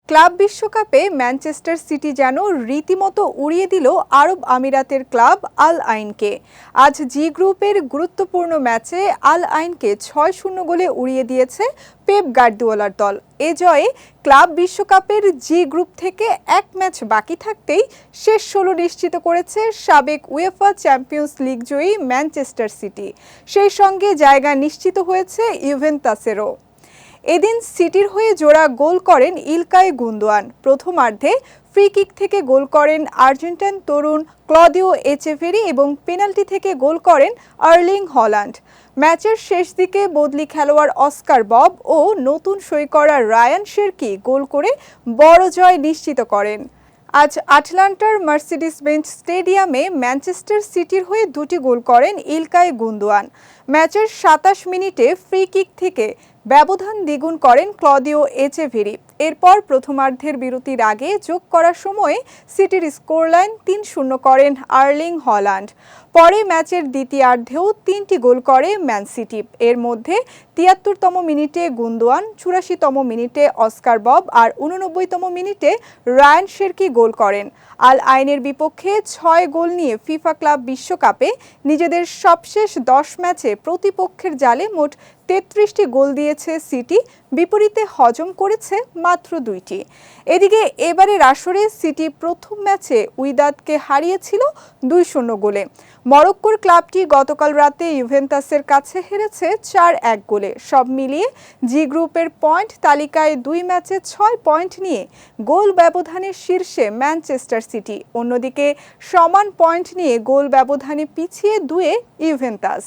Club বিশ্বকাপে Manchester city যেন রীতিমতো উড়িয়ে দিল আরব আমিরাতের ক্লাব আল আইনকে। আজ জি গ্রুপের গুরুত্বপূর্ণ ম্যাচে আল আইনকে ৬-০ গোলে উড়িয়ে দিয়েছে পেপ গার্দিওলার দল। এ জয়ে ক্লাব বিশ্বকাপের জি গ্রুপ থেকে এক ম্যাচ বাকি থাকতেই শেষ ১৬ নিশ্চিত করেছে সাবেক উয়েফা চ্যাম্পিয়ন্স লিগ জয়ী ম্যানচেস্টার সিটি। সেই সঙ্গে জায়গা নিশ্চিত হয়েছে ইউভেন্টাসেরও। এদিন সিটির হয়ে জোড়া গোল করেন ইলকাই গুন্দোয়ান। প্রথমার্ধে ফ্রি কিক থেকে গোল করেন আর্জেন্টাইন তরুণ ক্লদিও এচেভেরি এবং পেনাল্টি থেকে গোল করেন আর্লিং হল্যান্ড। ম্যাচের শেষ দিকে বদলি খেলোয়াড় অস্কার বব ও নতুন সই করা রায়ান শেরকি গোল করে বড় জয় নিশ্চিত করেন। আজ আটলান্টার মার্সিডিস বেঞ্চ স্টেডিয়ামে ম্যানচেস্টার সিটির হয়ে দুটি গোল করেন ইলকাই গুন্দোয়ান। ম্যাচের ২৭ মিনিটে ফ্রি কিক থেকে ব্যবধান দ্বিগুণ করেন ক্লদিও এচেভেরি। এরপর প্রথমার্ধের বিরতির আগে যোগ করার সময়ে সিটির স্কোরলাইন ৩-০ করেন আর্লিং হল্যান্ড। পরে ম্যাচের দ্বিতীয়ার্ধেও ৩টি গোল করে ম্যান সিটি। এর মধ্যে ৭৩তম মিনিটে গুন্দোয়ান, ৮৪তম মিনিটে অস্কার বব আর ৮৯তম মিনিটে রায়ান শেরকি গোল করেন। আল আইনের বিপক্ষে ৬ গোল নিয়ে ফিফা ক্লাব বিশ্বকাপে নিজেদের সবশেষ ১০ ম্যাচে প্রতিপক্ষের জালে মোট ৩৩টি গোল দিয়েছে সিটি, বিপরীতে হজম করেছে মাত্র ২টি। এদিকে এবারের আসরে সিটি প্রথম ম্যাচে উইদাদকে হারিয়েছিল ২-০ গোলে। মরক্কোর ক্লাবটি গতকাল রাতে ইউভেন্টাসের কাছে হেরেছে ৪-১ গোলে। সব মিলিয়ে জি গ্রুপের পয়েন্ট তালিকায় ২ ম্যাচে ৬ পয়েন্ট নিয়ে গোল ব্যবধানে শীর্ষে ম্যানচেস্টার সিটি। অন্যদিকে সমান পয়েন্ট নিয়ে গোল ব্যবধানে পিছিয়ে ২-এ ইউভেন্টাস।